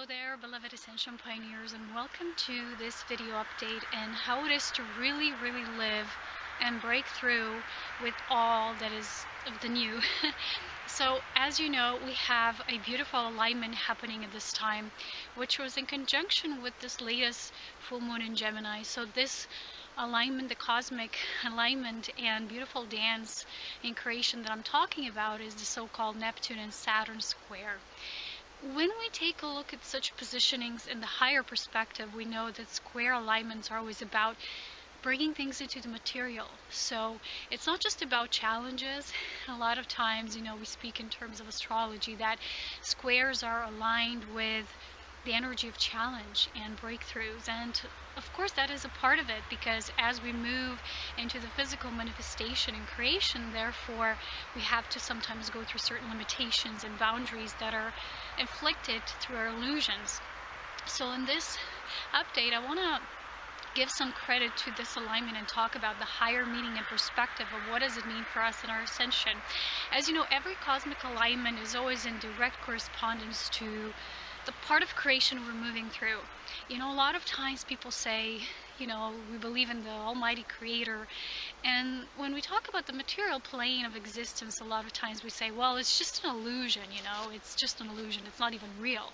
Hello there, beloved Ascension pioneers, and welcome to this video update and how it is to really live and break through with all that is of the new. So as you know, we have a beautiful alignment happening at this time, which was in conjunction with this latest full moon in Gemini. So this alignment, the cosmic alignment and beautiful dance in creation that I'm talking about, is the so-called Neptune and Saturn square. When we take a look at such positionings in the higher perspective, we know that square alignments are always about bringing things into the material. So it's not just about challenges. A lot of times, we speak in terms of astrology that squares are aligned with the energy of challenge and breakthroughs, and of course that is a part of it, because as we move into the physical manifestation and creation, therefore we have to sometimes go through certain limitations and boundaries that are inflicted through our illusions. So in this update, I want to give some credit to this alignment and talk about the higher meaning and perspective of what does it mean for us in our ascension. As you know, every cosmic alignment is always in direct correspondence to the part of creation we're moving through. A lot of times people say, we believe in the Almighty Creator, and when we talk about the material plane of existence, a lot of times we say, well, it's just an illusion, it's just an illusion, it's not even real.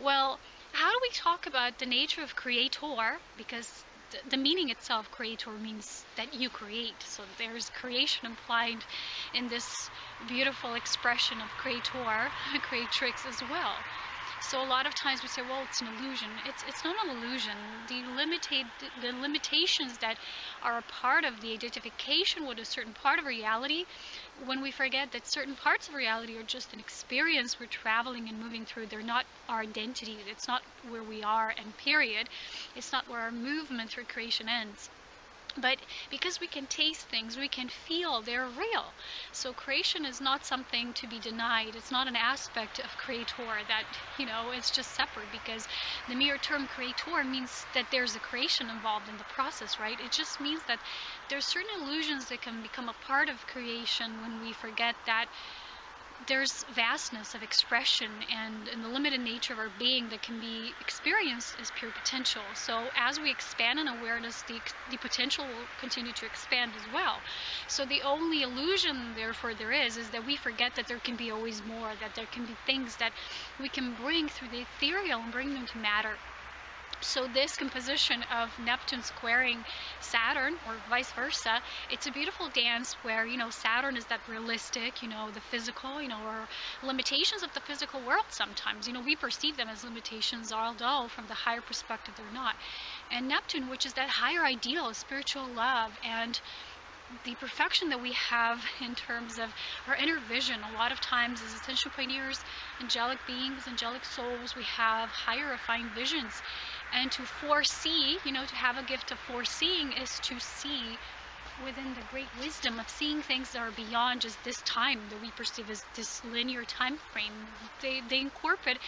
Well, how do we talk about the nature of Creator? Because the meaning itself, Creator, means that you create. So there's creation implied in this beautiful expression of Creator, Creatrix as well. So a lot of times we say, well, it's an illusion. It's not an illusion. The limitations that are a part of the identification with a certain part of reality, when we forget that certain parts of reality are just an experience we're traveling and moving through, they're not our identity. It's not where we are, and period. It's not where our movement through creation ends. But because we can taste things, we can feel they're real. So creation is not something to be denied. It's not an aspect of Creator that, it's just separate, because the mere term Creator means that there's a creation involved in the process, right? It just means that there's certain illusions that can become a part of creation when we forget that there's vastness of expression and the limited nature of our being that can be experienced as pure potential. So as we expand in awareness, the potential will continue to expand as well. So the only illusion, therefore, there is that we forget that there can be always more, that there can be things that we can bring through the ethereal and bring them to matter. So this composition of Neptune squaring Saturn, or vice versa, it's a beautiful dance where, Saturn is that realistic, the physical, or limitations of the physical world sometimes. We perceive them as limitations, although from the higher perspective they're not. And Neptune, which is that higher ideal, spiritual love, and the perfection that we have in terms of our inner vision. A lot of times as Ascension pioneers, angelic beings, angelic souls, we have higher refined visions. And to foresee, to have a gift of foreseeing is to see within the great wisdom of seeing things that are beyond just this time that we perceive as this linear time frame. They incorporate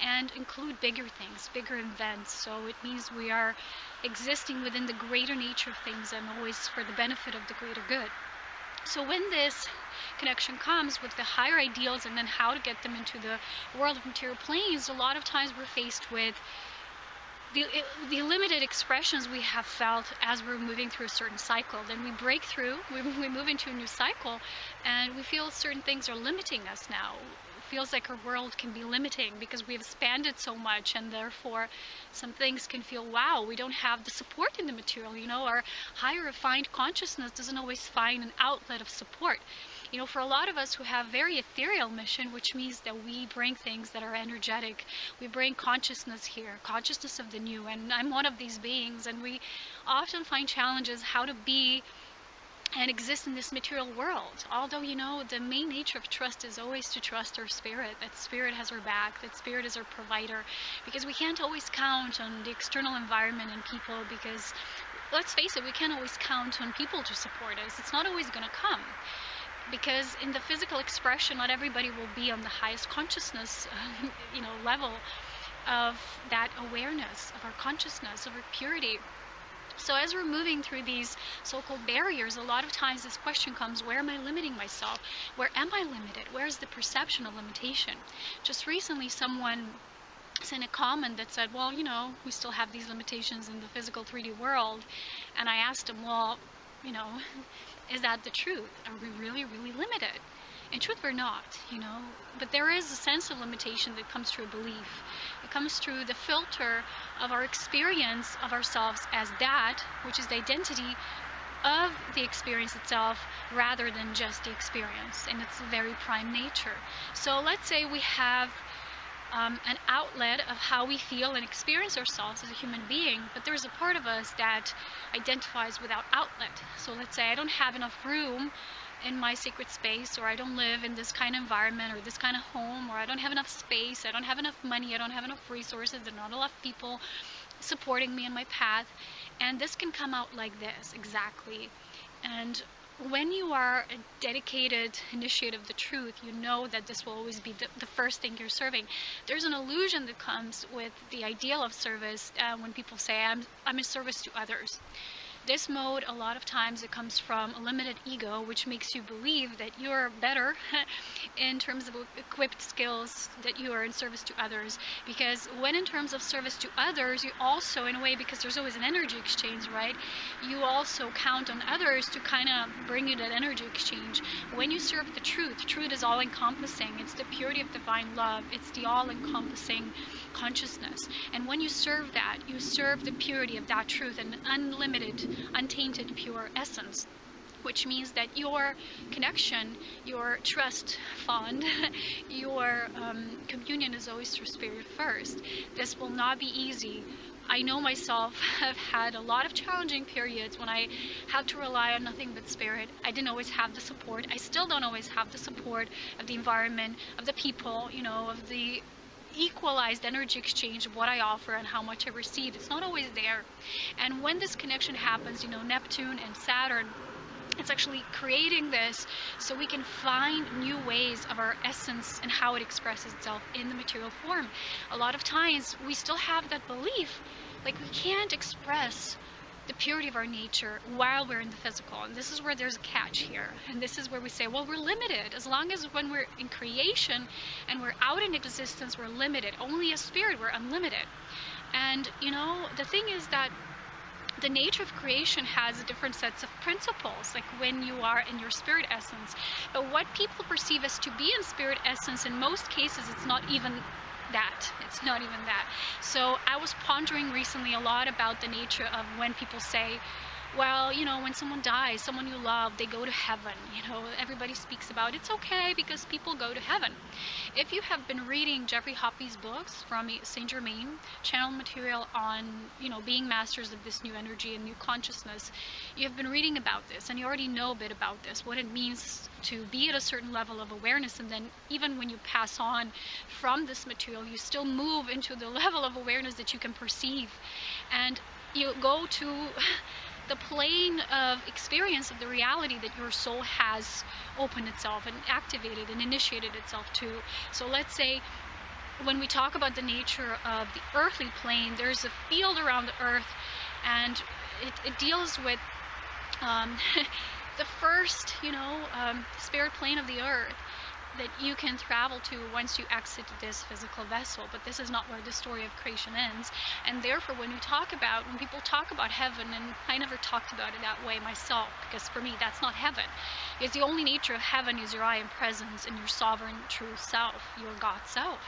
and include bigger things, bigger events. So it means we are existing within the greater nature of things and always for the benefit of the greater good. So when this connection comes with the higher ideals and then how to get them into the world of material planes, a lot of times we're faced with the limited expressions we have felt as we're moving through a certain cycle. Then we break through, we move into a new cycle, and we feel certain things are limiting us now. It feels like our world can be limiting because we've expanded so much, and therefore some things can feel, wow, we don't have the support in the material. Our higher refined consciousness doesn't always find an outlet of support. For a lot of us who have very ethereal mission, which means that we bring things that are energetic, we bring consciousness here, consciousness of the new, and I'm one of these beings, and we often find challenges how to be and exist in this material world. Although, the main nature of trust is always to trust our spirit, that spirit has our back, that spirit is our provider, because we can't always count on the external environment and people, because, let's face it, we can't always count on people to support us. It's not always going to come. Because in the physical expression, not everybody will be on the highest consciousness, level of that awareness, of our consciousness, of our purity. So as we're moving through these so-called barriers, a lot of times this question comes, where am I limiting myself? Where am I limited? Where is the perception of limitation? Just recently someone sent a comment that said, well, we still have these limitations in the physical 3D world. And I asked him, well, you know, is that the truth? Are we really, really limited? In truth, we're not, but there is a sense of limitation that comes through belief. It comes through the filter of our experience of ourselves as that, which is the identity of the experience itself rather than just the experience in its very prime nature. So let's say we have an outlet of how we feel and experience ourselves as a human being, but there's a part of us that identifies without outlet. So let's say I don't have enough room in my sacred space, or I don't live in this kind of environment or this kind of home, or I don't have enough space, I don't have enough money, I don't have enough resources, there are not enough people supporting me in my path. And this can come out like this, exactly. And when you are a dedicated initiate of the truth, you know that this will always be the first thing you're serving. There's an illusion that comes with the ideal of service when people say, I'm in service to others. This mode, a lot of times, it comes from a limited ego, which makes you believe that you're better in terms of equipped skills, that you are in service to others. Because when in terms of service to others, you also, in a way, because there's always an energy exchange, right? You also count on others to kind of bring you that energy exchange. When you serve the truth is all-encompassing. It's the purity of divine love. It's the all-encompassing consciousness. And when you serve that, you serve the purity of that truth and unlimited, untainted, pure essence, which means that your connection, your trust fund, your communion is always through spirit first. This will not be easy. I know myself have had a lot of challenging periods when I had to rely on nothing but spirit. I didn't always have the support. I still don't always have the support of the environment, of the people, of the equalized energy exchange of what I offer and how much I receive. It's not always there. And when this connection happens, Neptune and Saturn, it's actually creating this so we can find new ways of our essence and how it expresses itself in the material form. A lot of times we still have that belief, like we can't express the purity of our nature while we're in the physical. And this is where there's a catch here. And this is where we say, well, we're limited. As long as when we're in creation and we're out in existence, we're limited. Only as spirit, we're unlimited. And, the thing is that the nature of creation has different sets of principles, like when you are in your spirit essence. But what people perceive as to be in spirit essence, in most cases, it's not even that. It's not even that. So I was pondering recently a lot about the nature of when people say, well, when someone dies, someone you love, they go to heaven. Everybody speaks about it's okay because people go to heaven. If you have been reading Jeffrey Hoppy's books from Saint Germain, channel material on, being masters of this new energy and new consciousness, you have been reading about this and you already know a bit about this, what it means to be at a certain level of awareness, and then even when you pass on from this material, you still move into the level of awareness that you can perceive. And you go to the plane of experience of the reality that your soul has opened itself and activated and initiated itself to. So let's say when we talk about the nature of the earthly plane, there's a field around the earth, and it deals with the first, spirit plane of the earth that you can travel to once you exit this physical vessel. But this is not where the story of creation ends. And therefore, when people talk about heaven, and I never talked about it that way myself, because for me, that's not heaven. Because the only nature of heaven is your I am presence and your sovereign true self, your God self.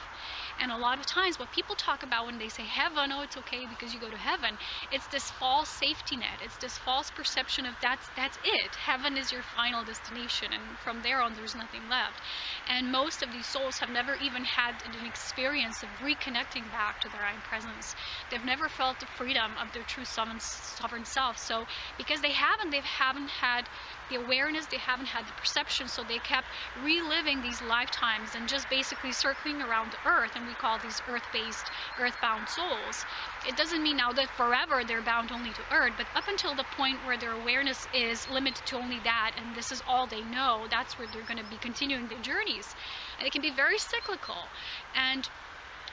And a lot of times what people talk about when they say heaven, oh, it's okay because you go to heaven, it's this false safety net. It's this false perception of that's it. Heaven is your final destination, and from there on there's nothing left. And most of these souls have never even had an experience of reconnecting back to their own presence. They've never felt the freedom of their true sovereign self. So because they haven't had the awareness, they haven't had the perception, so they kept reliving these lifetimes and just basically circling around the earth, and we call these earth-based, earthbound souls. It doesn't mean now that forever they're bound only to earth, but up until the point where their awareness is limited to only that, and this is all they know, that's where they're going to be continuing their journeys. And it can be very cyclical. And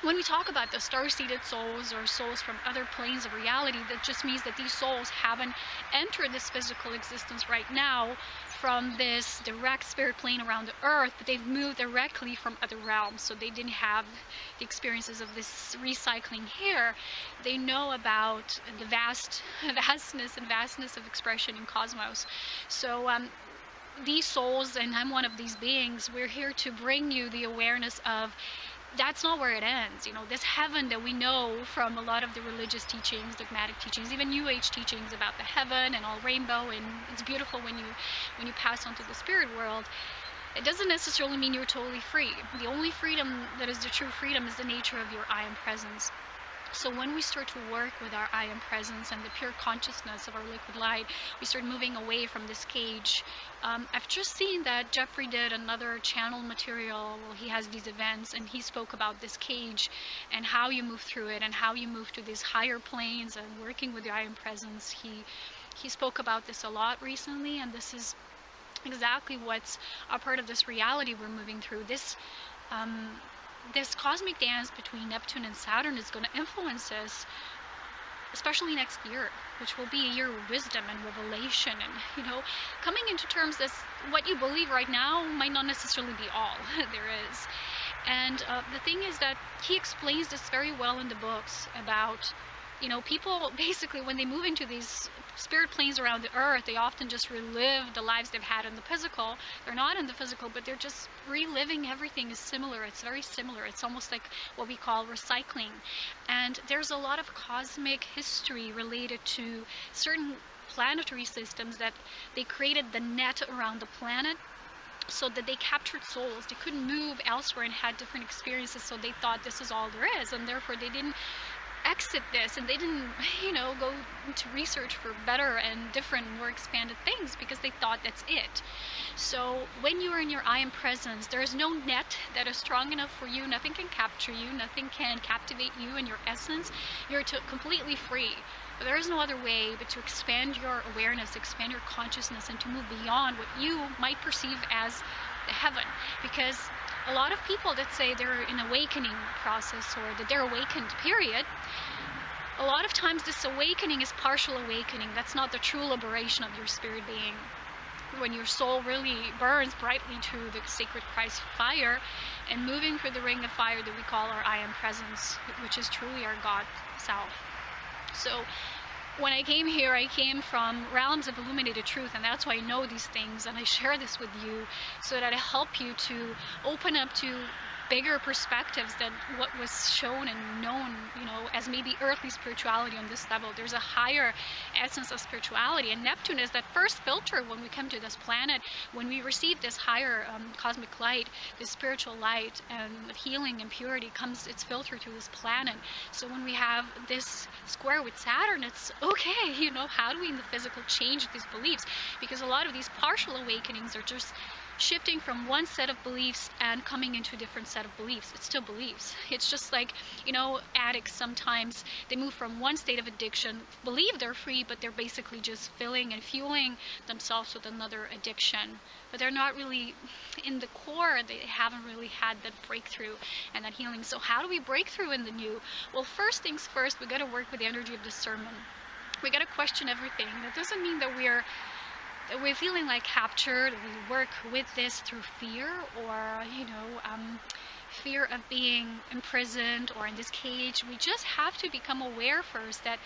when we talk about the star-seeded souls or souls from other planes of reality, that just means that these souls haven't entered this physical existence right now from this direct spirit plane around the earth, but they've moved directly from other realms, so they didn't have the experiences of this recycling here. They know about the vastness of expression in cosmos. So these souls, and I'm one of these beings, we're here to bring you the awareness of that's not where it ends. You know, this heaven that we know from a lot of the religious teachings, dogmatic teachings, even New Age teachings about the heaven and all rainbow, and it's beautiful when you pass on to the spirit world. It doesn't necessarily mean you're totally free. The only freedom that is the true freedom is the nature of your I am presence. So when we start to work with our I am presence and the pure consciousness of our liquid light, we start moving away from this cage. I've just seen that Jeffrey did another channel material. Well, he has these events, and he spoke about this cage and how you move through it and how you move to these higher planes and working with the I am presence. He spoke about this a lot recently, and this is exactly what's a part of this reality we're moving through. This cosmic dance between Neptune and Saturn is going to influence us, especially next year, which will be a year of wisdom and revelation, and, you know, coming into terms that what you believe right now might not necessarily be all there is. And the thing is that he explains this very well in the books about, you know, people basically when they move into these spirit planes around the earth, they often just relive the lives they've had in the physical. They're not in the physical, but they're just reliving everything is similar. It's very similar. It's almost like what we call recycling. And there's a lot of cosmic history related to certain planetary systems that they created the net around the planet so that they captured souls. They couldn't move elsewhere and had different experiences, so they thought this is all there is, and therefore they didn't exit this, and they didn't, you know, go to research for better and different, more expanded things, because they thought that's it. So when you are in your I am presence, there is no net that is strong enough for you. Nothing can capture you. Nothing can captivate you and your essence. You're completely free. But there is no other way but to expand your awareness, expand your consciousness, and to move beyond what you might perceive as the heaven. Because a lot of people that say they're in awakening process, or that they're awakened, period, a lot of times this awakening is partial awakening. That's not the true liberation of your spirit being. When your soul really burns brightly through the sacred Christ fire and moving through the ring of fire that we call our I am presence, which is truly our God self. So when I came here, I came from realms of illuminated truth, and that's why I know these things, and I share this with you so that I help you to open up to bigger perspectives than what was shown and known, you know, as maybe earthly spirituality on this level. There's a higher essence of spirituality, and Neptune is that first filter when we come to this planet. When we receive this higher cosmic light, this spiritual light, and healing and purity comes, it's filtered through this planet. So when we have this square with Saturn, it's okay, you know, how do we in the physical change these beliefs? Because a lot of these partial awakenings are just shifting from one set of beliefs and coming into a different set of beliefs. It's still beliefs. It's just like, you know, addicts sometimes, they move from one state of addiction, believe they're free, but they're basically just filling and fueling themselves with another addiction. But they're not really, in the core, they haven't really had that breakthrough and that healing. So how do we break through in the new? Well, first things first, we got to work with the energy of discernment. We got to question everything. That doesn't mean that we're feeling like captured. We work with this through fear, or, you know, fear of being imprisoned or in this cage. We just have to become aware first that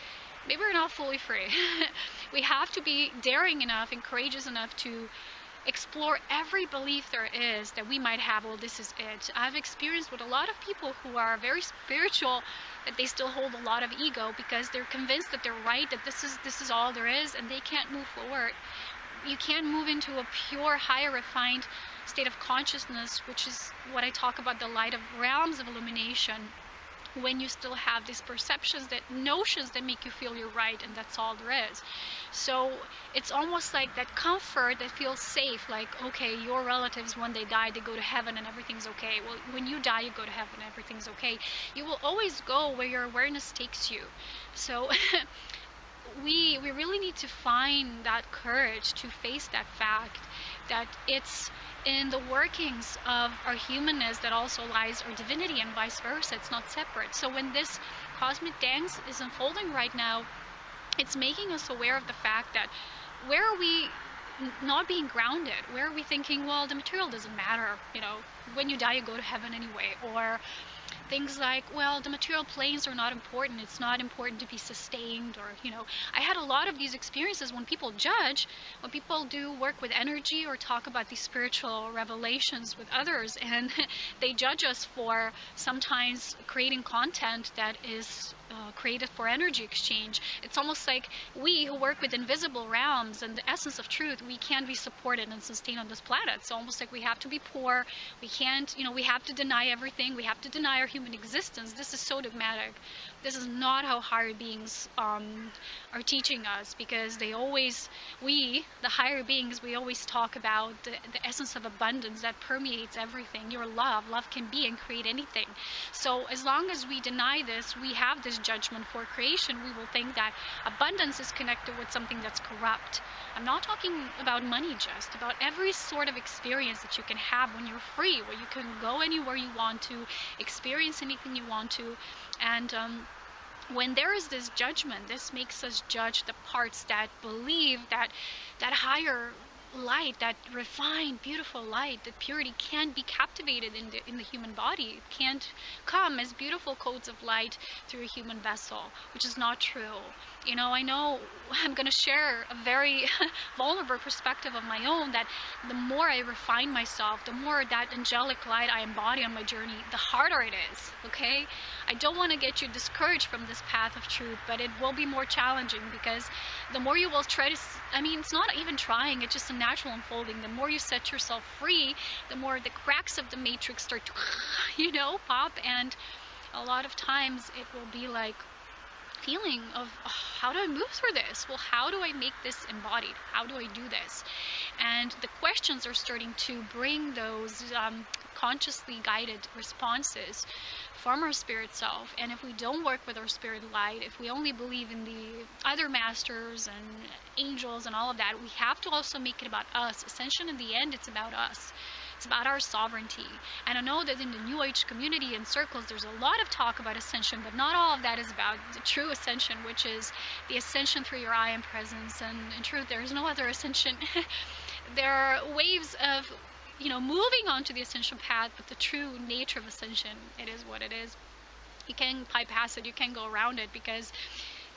maybe we're not fully free. We have to be daring enough and courageous enough to explore every belief there is that we might have. Well, this is it. I've experienced with a lot of people who are very spiritual that they still hold a lot of ego because they're convinced that they're right, that this is all there is, and they can't move forward. You can't move into a pure, higher, refined state of consciousness, which is what I talk about, the light of realms of illumination, when you still have these perceptions, that notions that make you feel you're right and that's all there is. So it's almost like that comfort that feels safe, like, okay, your relatives, when they die, they go to heaven and everything's okay. Well, when you die, you go to heaven and everything's okay. You will always go where your awareness takes you. So we really need to find that courage to face that fact that it's in the workings of our humanness that also lies our divinity, and vice versa. It's not separate. So when this cosmic dance is unfolding right now, it's making us aware of the fact that where are we not being grounded? Where are we thinking, well, the material doesn't matter, you know, when you die you go to heaven anyway, or things like, well, the material planes are not important, it's not important to be sustained, or, you know, I had a lot of these experiences when people judge, when people do work with energy or talk about these spiritual revelations with others, and they judge us for sometimes creating content that is created for energy exchange. It's almost like we who work with invisible realms and the essence of truth, we can't be supported and sustained on this planet. It's almost like we have to be poor, we can't, you know, we have to deny everything, we have to deny our human existence. This is so dogmatic. This is not how higher beings are teaching us, because they always, we, the higher beings, we always talk about the essence of abundance that permeates everything. Your love. Love can be and create anything. So as long as we deny this, we have this judgment for creation. We will think that abundance is connected with something that's corrupt. I'm not talking about money, just about every sort of experience that you can have when you're free, where you can go anywhere you want to, experience anything you want to. And when there is this judgment, this makes us judge the parts that believe that that higher light, that refined, beautiful light, that purity can't be captivated in the human body. It can't come as beautiful codes of light through a human vessel, which is not true. You know, I know I'm going to share a very vulnerable perspective of my own, that the more I refine myself, the more that angelic light I embody on my journey, the harder it is, okay? I don't want to get you discouraged from this path of truth, but it will be more challenging, because the more you will try to, I mean, it's not even trying, it's just a natural unfolding. The more you set yourself free, the more the cracks of the matrix start to, you know, pop, and a lot of times it will be like feeling of, oh, how do I move through this? Well, how do I make this embodied? How do I do this? And the questions are starting to bring those consciously guided responses from our spirit self. And if we don't work with our spirit light, if we only believe in the other masters and angels and all of that, we have to also make it about us. Ascension, in the end, it's about us. It's about our sovereignty. And I know that in the New Age community and circles, there's a lot of talk about ascension, but not all of that is about the true ascension, which is the ascension through your I am presence. And in truth, there is no other ascension. There are waves of, you know, moving onto the ascension path, but the true nature of ascension, it is what it is. You can bypass it, you can go around it, because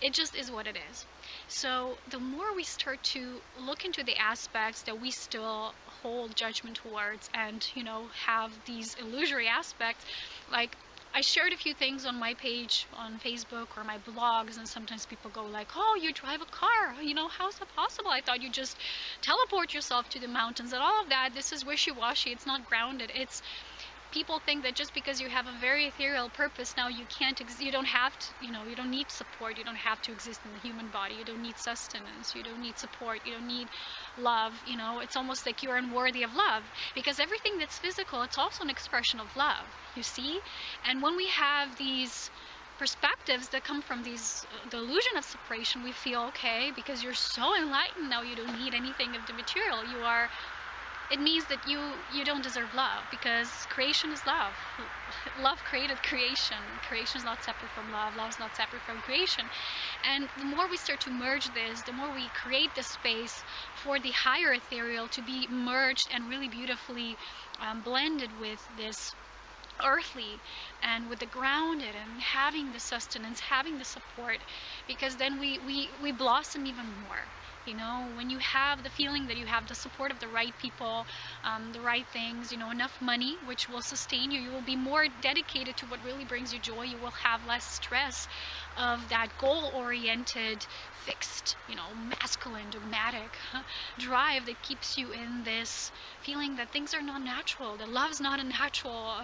it just is what it is. So the more we start to look into the aspects that we still hold judgment towards, and, you know, have these illusory aspects, like I shared a few things on my page on Facebook or my blogs, and sometimes people go like, oh, you drive a car, you know, how's that possible? I thought you just teleport yourself to the mountains, and all of that. This is wishy-washy. It's not grounded. It's, people think that just because you have a very ethereal purpose, now you can't, you don't have to, you know, you don't need support, you don't have to exist in the human body, you don't need sustenance, you don't need support, you don't need love, you know. It's almost like you're unworthy of love, because everything that's physical, it's also an expression of love, you see. And when we have these perspectives that come from these the illusion of separation, we feel, okay, because you're so enlightened now, you don't need anything of the material, you are, it means that you don't deserve love, because creation is love. Love created creation. Creation is not separate from love. Love is not separate from creation. And the more we start to merge this, the more we create the space for the higher ethereal to be merged and really beautifully blended with this earthly, and with the grounded, and having the sustenance, having the support, because then we blossom even more. You know, when you have the feeling that you have the support of the right people, the right things, you know, enough money, which will sustain you, you will be more dedicated to what really brings you joy. You will have less stress of that goal-oriented, fixed, you know, masculine, dogmatic drive that keeps you in this feeling that things are not natural, that love's not a natural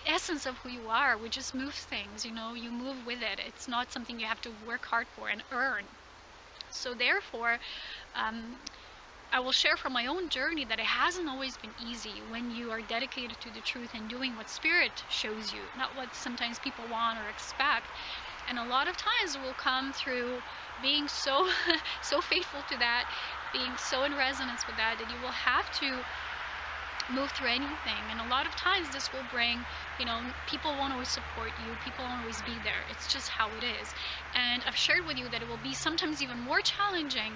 essence of who you are. We just move things, you know, you move with it. It's not something you have to work hard for and earn. So therefore, I will share from my own journey that it hasn't always been easy when you are dedicated to the truth and doing what spirit shows you, not what sometimes people want or expect. And a lot of times it will come through being so so faithful to that, being so in resonance with that you will have to move through anything. And a lot of times this will bring, people won't always support you, people won't always be there. It's just how it is. And I've shared with you that it will be sometimes even more challenging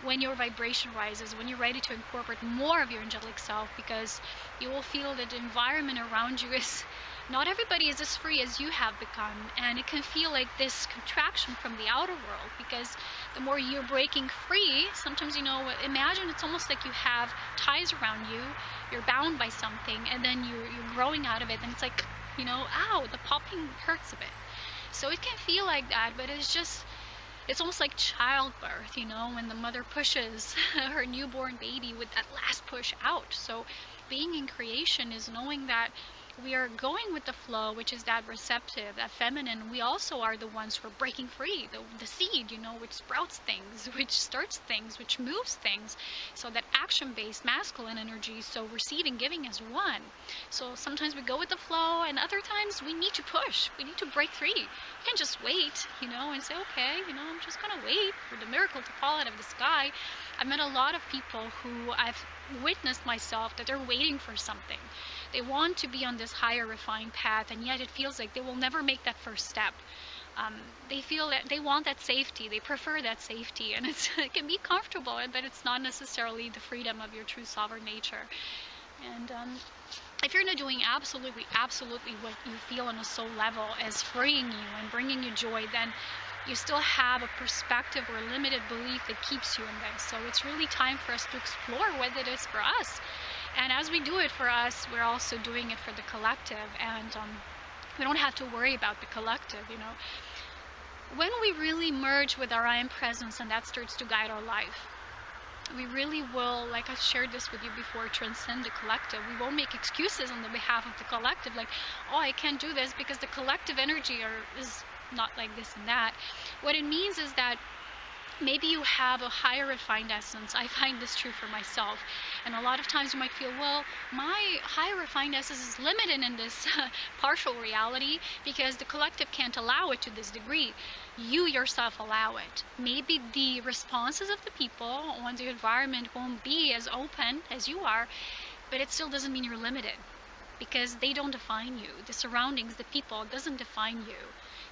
when your vibration rises, when you're ready to incorporate more of your angelic self, because you will feel that the environment around you is, not everybody is as free as you have become, and it can feel like this contraction from the outer world, because the more you're breaking free, sometimes, imagine it's almost like you have ties around you, you're bound by something, and then you're growing out of it, and it's like, ow, the popping hurts a bit. So it can feel like that, but it's almost like childbirth, when the mother pushes her newborn baby with that last push out. So being in creation is knowing that we are going with the flow, which is that receptive, that feminine. We also are the ones who are breaking free, the seed, which sprouts things, which starts things, which moves things. So that action-based masculine energy, so receiving, giving as one. So sometimes we go with the flow, and other times we need to push. We need to break free. You can't just wait, and say, okay, I'm just gonna wait for the miracle to fall out of the sky. I've met a lot of people who I've witnessed myself that they're waiting for something. They want to be on this higher refined path, and yet it feels like they will never make that first step. They feel that they want that safety, they prefer that safety, and it can be comfortable, but it's not necessarily the freedom of your true sovereign nature. And if you're not doing absolutely what you feel on a soul level is freeing you and bringing you joy, then you still have a perspective or a limited belief that keeps you in this. So it's really time for us to explore what it is for us. And as we do it for us, we're also doing it for the collective. And we don't have to worry about the collective, When we really merge with our I am presence, and that starts to guide our life, we really will, like I shared this with you before, transcend the collective. We won't make excuses on the behalf of the collective, like, oh, I can't do this because the collective energy is not like this and that. What it means is that maybe you have a higher refined essence. I find this true for myself. And a lot of times you might feel, well, my higher refined essence is limited in this partial reality because the collective can't allow it to this degree. You yourself allow it. Maybe the responses of the people on the environment won't be as open as you are, but it still doesn't mean you're limited, because they don't define you. The surroundings, the people, doesn't define you.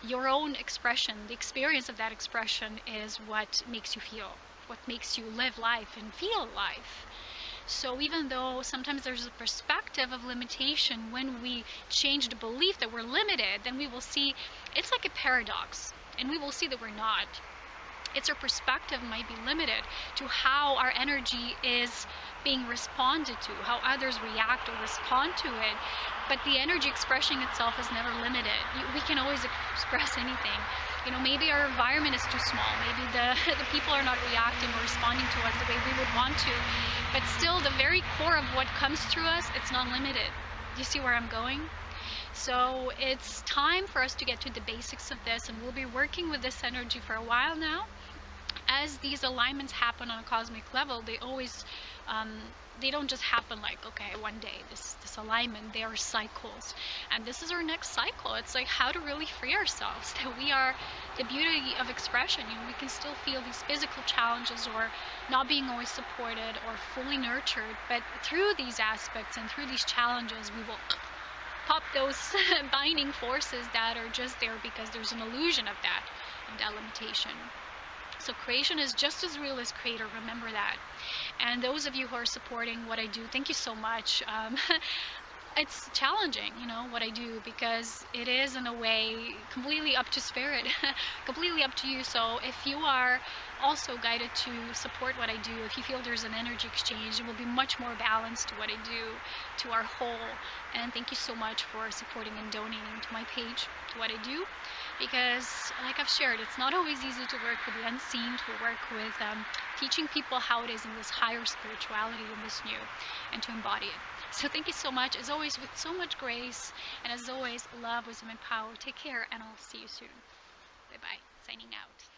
Your own expression, the experience of that expression is what makes you feel, what makes you live life and feel life. So even though sometimes there's a perspective of limitation, when we change the belief that we're limited, then we will see it's like a paradox, and we will see that we're not. It's our perspective might be limited to how our energy is being responded to, how others react or respond to it. But the energy expressing itself is never limited. We can always express anything. Maybe our environment is too small. Maybe the people are not reacting or responding to us the way we would want to. But still, the very core of what comes through us, it's not limited. Do you see where I'm going? So it's time for us to get to the basics of this, and we'll be working with this energy for a while now. As these alignments happen on a cosmic level, they always they don't just happen like, okay, one day this alignment. They are cycles, and this is our next cycle. It's like how to really free ourselves, that we are the beauty of expression. We can still feel these physical challenges or not being always supported or fully nurtured, but through these aspects and through these challenges, we will pop those binding forces that are just there because there's an illusion of that limitation. So creation is just as real as creator, remember that. And those of you who are supporting what I do, thank you so much. It's challenging, what I do, because it is in a way completely up to spirit, completely up to you. So if you are also guided to support what I do, if you feel there's an energy exchange, it will be much more balanced to what I do, to our whole. And thank you so much for supporting and donating to my page, to what I do. Because, like I've shared, it's not always easy to work with the unseen, to work with teaching people how it is in this higher spirituality, in this new, and to embody it. So thank you so much, as always, with so much grace, and as always, love, wisdom, and power. Take care, and I'll see you soon. Bye-bye. Signing out.